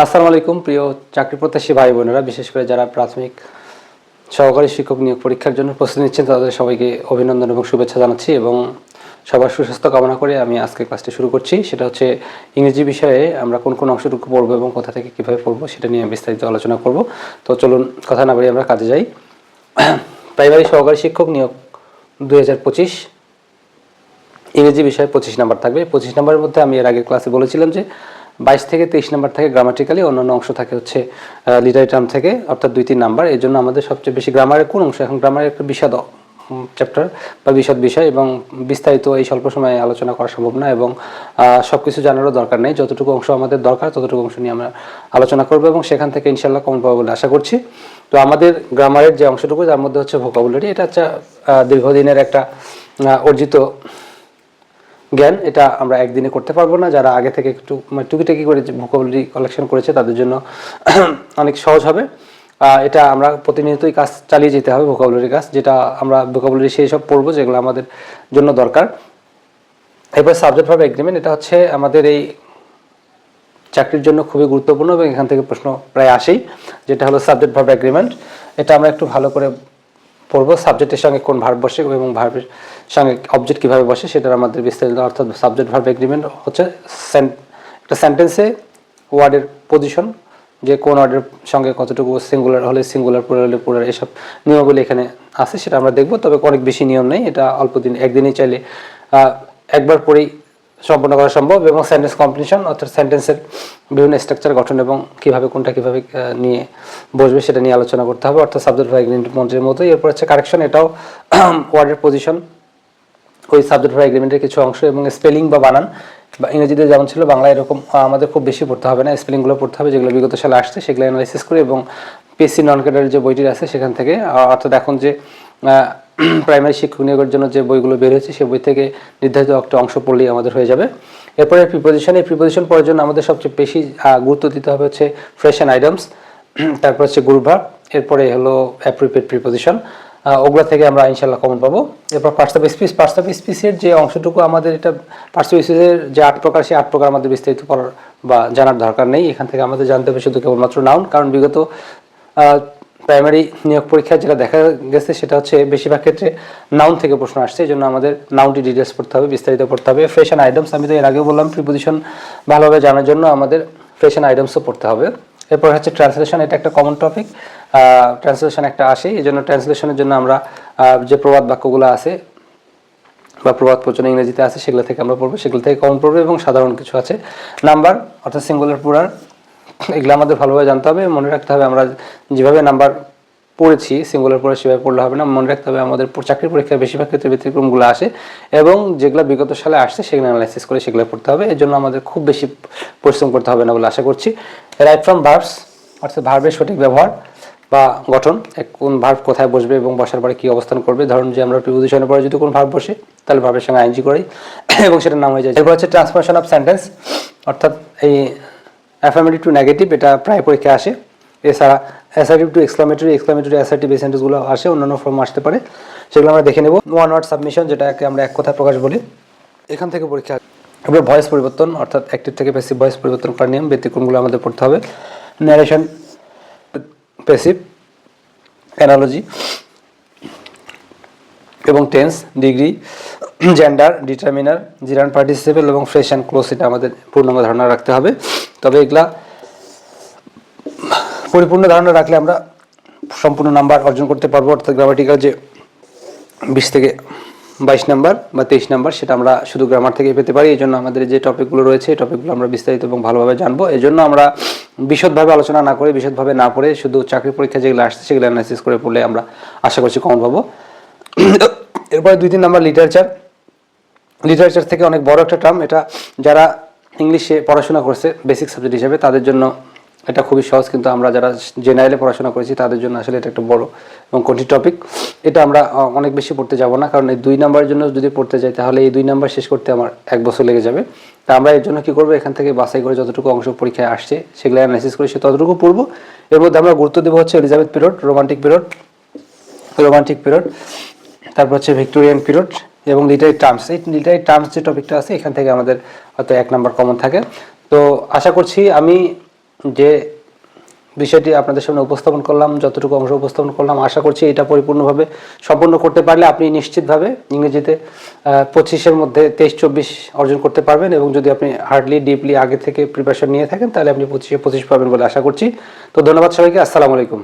আসসালামু আলাইকুম প্রিয় চাকরি প্রত্যাশী ভাই বোনেরা, বিশেষ করে যারা প্রাথমিক সহকারী শিক্ষক নিয়োগ পরীক্ষার জন্য প্রস্তুতি নিচ্ছেন তাদের সবাইকে অভিনন্দন এবং শুভেচ্ছা জানাচ্ছি এবং সবার সুস্বাস্থ্য কামনা করে আমি আজকে ক্লাসটি শুরু করছি। সেটা হচ্ছে ইংরেজি বিষয়ে আমরা কোন কোন অংশটুকু পড়বো এবং কোথা থেকে কীভাবে পড়বো সেটা নিয়ে বিস্তারিত আলোচনা করব। তো চলুন কথা না বাড়িয়ে আমরা কাজে যাই। প্রাইমারি সহকারী শিক্ষক নিয়োগ 2025 ইংরেজি বিষয়ে 25 নাম্বার থাকবে। 25 নাম্বারের মধ্যে আমি এর আগে ক্লাসে বলেছিলাম যে 22 থেকে 23 নাম্বার থাকে গ্রামাটিক্যালি, অন্যান্য অংশ থাকে হচ্ছে লিটারি টার্ম থেকে, অর্থাৎ 2-3 নাম্বার। এর জন্য আমাদের সবচেয়ে বেশি গ্রামারের কোন অংশ, এখন গ্রামারের একটা বিশদ চ্যাপ্টার বা বিশদ বিষয় এবং বিস্তারিত এই স্বল্প সময়ে আলোচনা করা সম্ভব না এবং সব কিছু জানারও দরকার নেই। যতটুকু অংশ আমাদের দরকার ততটুকু অংশ নিয়ে আমরা আলোচনা করবো এবং সেখান থেকে ইনশাল্লাহ কমন পাবো বলে আশা করছি। তো আমাদের গ্রামারের যে অংশটুকু, যার মধ্যে হচ্ছে ভোকাবুলারি, এটা হচ্ছে দীর্ঘদিনের একটা অর্জিত জ্ঞান। এটা আমরা একদিনে করতে পারবো না। যারা আগে থেকে একটু টুকিটাকি করে ভোকাবুলারি কালেকশন করেছে তাদের জন্য অনেক সহজ হবে। এটা আমরা প্রতিনিয়তই কাজ চালিয়ে যেতে হবে, ভোকাবুলারি কাজ, যেটা আমরা ভোকাবুলারি সেই সব পড়বো যেগুলো আমাদের জন্য দরকার। এরপর সাবজেক্ট ভার্ব এগ্রিমেন্ট, এটা হচ্ছে আমাদের এই চাকরির জন্য খুবই গুরুত্বপূর্ণ এবং এখান থেকে প্রশ্ন প্রায় আসেই, যেটা হলো সাবজেক্ট ভার্ব এগ্রিমেন্ট। এটা আমরা একটু ভালো করে পড়বো। সাবজেক্টের সঙ্গে কোন ভার্ব বসে এবং ভার্বের সঙ্গে অবজেক্ট কীভাবে বসে সেটার আমাদের বিস্তারিত, অর্থাৎ সাবজেক্ট ভার্ব এগ্রিমেন্ট হচ্ছে একটা সেন্টেন্সে ওয়ার্ডের পজিশন, যে কোন ওয়ার্ডের সঙ্গে কতটুকু, সিঙ্গুলার হলে সিঙ্গুলার, প্লুরাল হলে প্লুরাল, এসব নিয়মগুলো এখানে আছে, সেটা আমরা দেখবো। তবে অনেক বেশি নিয়ম নেই, এটা অল্প দিন, একদিনই চাইলে একবার পরেই সম্পন্ন করা সম্ভব। এবং সেন্টেন্স কমপ্লিশন, অর্থাৎ সেন্টেন্সের বিভিন্ন স্ট্রাকচার গঠন এবং কীভাবে কোনটা কীভাবে নিয়ে বসবে সেটা নিয়ে আলোচনা করতে হবে, অর্থাৎ সাবজেক্ট ভার্ব এগ্রিমেন্টের মতোই। এরপর হচ্ছে কারেকশন, এটাও ওয়ার্ডের পজিশন, ওই সাবজেক্ট ভার্ব এগ্রিমেন্টের কিছু অংশ, এবং স্পেলিং বা বানান, বা ইংরেজিতে যেমন ছিল বাংলা এরকম আমাদের খুব বেশি পড়তে হবে না, স্পেলিংগুলো পড়তে হবে যেগুলো বিগত সালে আসছে, সেগুলো অ্যানালাইসিস করে এবং পিএসসি নন ক্যাডারের যে বইটি আছে সেখান থেকে, অর্থাৎ এখন যে প্রাইমারি শিক্ষক নিয়োগের জন্য যে বইগুলো বের হয়েছে সেই বই থেকে নির্ধারিত একটা অংশ পড়লেই আমাদের হয়ে যাবে। এরপরে প্রিপোজিশন, এই প্রিপোজিশন পড়ার জন্য আমাদের সবচেয়ে বেশি গুরুত্ব দিতে হবে হচ্ছে ফ্রেশ অ্যান্ড আইটেমস, তারপর হচ্ছে গ্রুপ ভার্ব, এরপরে হলো অ্যাপ্রোপ্রিয়েট প্রিপোজিশন, ওগুলো থেকে আমরা ইনশাল্লাহ কমন পাবো। এরপর parts of speech, parts of স্পিচের যে অংশটুকু আমাদের, এটা পার্টস অফ স্পিচের যে 8 প্রকার, সেই 8 প্রকার আমাদের বিস্তারিত পড়ার বা জানার দরকার নেই। এখান থেকে আমাদের জানতে হবে শুধু কেবলমাত্র নাউন, কারণ বিগত প্রাইমারি নিয়োগ পরীক্ষায় যেটা দেখা গেছে সেটা হচ্ছে বেশিরভাগ ক্ষেত্রে নাউন থেকে প্রশ্ন আসছে, এই জন্য আমাদের নাউনটি ডিটেলস পড়তে হবে, বিস্তারিত পড়তে হবে। ফ্রেশ অ্যান্ড আইটেমস, আমি তো এর আগেও বললাম, প্রিপোজিশন ভালোভাবে জানার জন্য আমাদের ফ্রেশ অ্যান্ড আইটেমসও পড়তে হবে। এরপর হচ্ছে ট্রান্সলেশন, এটা একটা কমন টপিক, ট্রান্সলেশন একটা আসে, এই জন্য ট্রান্সলেশনের জন্য আমরা যে প্রবাদ বাক্যগুলো আছে বা প্রবাদ প্রচলন ইংরেজিতে আছে সেগুলো থেকে আমরা পড়বো, সেগুলো থেকে কমন পড়বো। এবং সাধারণ কিছু আছে, নাম্বার অর্থাৎ সিঙ্গুলার প্লুরাল, এগুলো আমাদের ভালোভাবে জানতে হবে, মনে রাখতে হবে। আমরা যেভাবে নাম্বার পড়েছি সিঙ্গুলার পড়ে সেভাবে পড়লে হবে না, মনে রাখতে হবে আমাদের চাকরির পরীক্ষায় বেশিরভাগ ক্ষেত্রে ব্যতিক্রমগুলো আসে এবং যেগুলো বিগত সালে আসছে সেগুলো অ্যানালাইসিস করে সেগুলো পড়তে হবে। এর জন্য আমাদের খুব বেশি পরিশ্রম করতে হবে না বলে আশা করছি। রাইট ফ্রম ভার্বস, অর্থাৎ ভার্বের সঠিক ব্যবহার বা গঠন, কোন ভার্ব কোথায় বসবে এবং বসার পরে কী অবস্থান করবে। ধরুন যে আমরা প্রিপোজিশনের পরে যদি কোনো ভার্ব বসে তাহলে ভার্বের সঙ্গে আইএনজি করি এবং সেটার নাম হয়ে যায়। এরপর হচ্ছে ট্রান্সফরমেশন অফ সেন্টেন্স, অর্থাৎ এই অ্যাফার্মেটিভ টু নেগেটিভ, এটা প্রায় পরীক্ষায় আসে। এছাড়া assertive two exclamatory, exclamatory assertive এই সেন্টেন্সগুলো আসে, অন্যান্য ফর্ম আসতে পারে, সেগুলো আমরা দেখে নেব। ওয়ান ওয়ার্ড সাবমিশন, যেটাকে আমরা এক কথায় প্রকাশ বলি, এখান থেকে পরীক্ষা। এবার ভয়েস পরিবর্তন, অর্থাৎ অ্যাক্টিভ থেকে প্যাসিভ ভয়েস পরিবর্তন করার নিয়ম, ব্যতিক্রমগুলো আমাদের পড়তে হবে। ন্যারেশন, প্যাসিভ, অ্যানালজি এবং tense, degree, gender, determiner, gerund participle এবং ফ্রেশ অ্যান্ড ক্লোজ, এটা আমাদের পূর্ণাঙ্গ ধারণা রাখতে হবে। তবে এগুলা পরিপূর্ণ ধারণা রাখলে আমরা সম্পূর্ণ নাম্বার অর্জন করতে পারবো, অর্থাৎ গ্রামাটিক্যাল যে 20 থেকে 22 নাম্বার বা 23 নাম্বার সেটা আমরা শুধু গ্রামার থেকে পেতে পারি। এই জন্য আমাদের যে টপিকগুলো রয়েছে এই টপিকগুলো আমরা বিস্তারিত এবং ভালোভাবে জানবো। এই জন্য আমরা বিশদভাবে আলোচনা না করে, বিশদভাবে না পড়ে, শুধু চাকরি পরীক্ষা যেগুলো আসছে সেগুলো অ্যানালাইসিস করে পড়লে আমরা আশা করছি কমন পাবো। এরপরে 2-3 নাম্বার লিটারেচার, লিটারেচার থেকে অনেক বড় একটা টার্ম, এটা যারা ইংলিশে পড়াশোনা করছে বেসিক সাবজেক্ট হিসেবে তাদের জন্য এটা খুবই সহজ, কিন্তু আমরা যারা জেনারেলে পড়াশোনা করেছি তাদের জন্য আসলে এটা একটা বড় এবং কঠিন টপিক। এটা আমরা অনেক বেশি পড়তে যাব না, কারণ এই 2 নাম্বারের জন্য যদি পড়তে যাই তাহলে এই 2 নাম্বার শেষ করতে আমার 1 বছর লেগে যাবে। তা আমরা এর জন্য কী করবো, এখান থেকে বাছাই করে যতটুকু অংশ পরীক্ষায় আসছে সেগুলো অ্যানালাইসিস করে সে ততটুকু পড়বো। এর মধ্যে আমরা গুরুত্ব দেবো হচ্ছে এলিজাবেথ পিরিয়ড, রোমান্টিক পিরিয়ড, তারপর হচ্ছে ভিক্টোরিয়ান পিরিয়ড এবং লিটারি টার্মস। এই লিটারি টার্মস যে টপিকটা আছে এখান থেকে আমাদের হয়তো 1 নাম্বার কমন থাকে। তো আশা করছি আমি যে বিষয়টি আপনাদের সামনে উপস্থাপন করলাম, যতটুকু অংশ উপস্থাপন করলাম, আশা করছি এটা পরিপূর্ণভাবে সম্পন্ন করতে পারলে আপনি নিশ্চিতভাবে ইংরেজিতে 25-এর মধ্যে 23-24 অর্জন করতে পারবেন। এবং যদি আপনি হার্ডলি ডিপলি আগে থেকে প্রিপারেশন নিয়ে থাকেন তাহলে আপনি 25-এ 25 পাবেন বলে আশা করছি। তো ধন্যবাদ সবাইকে। আসসালামু আলাইকুম।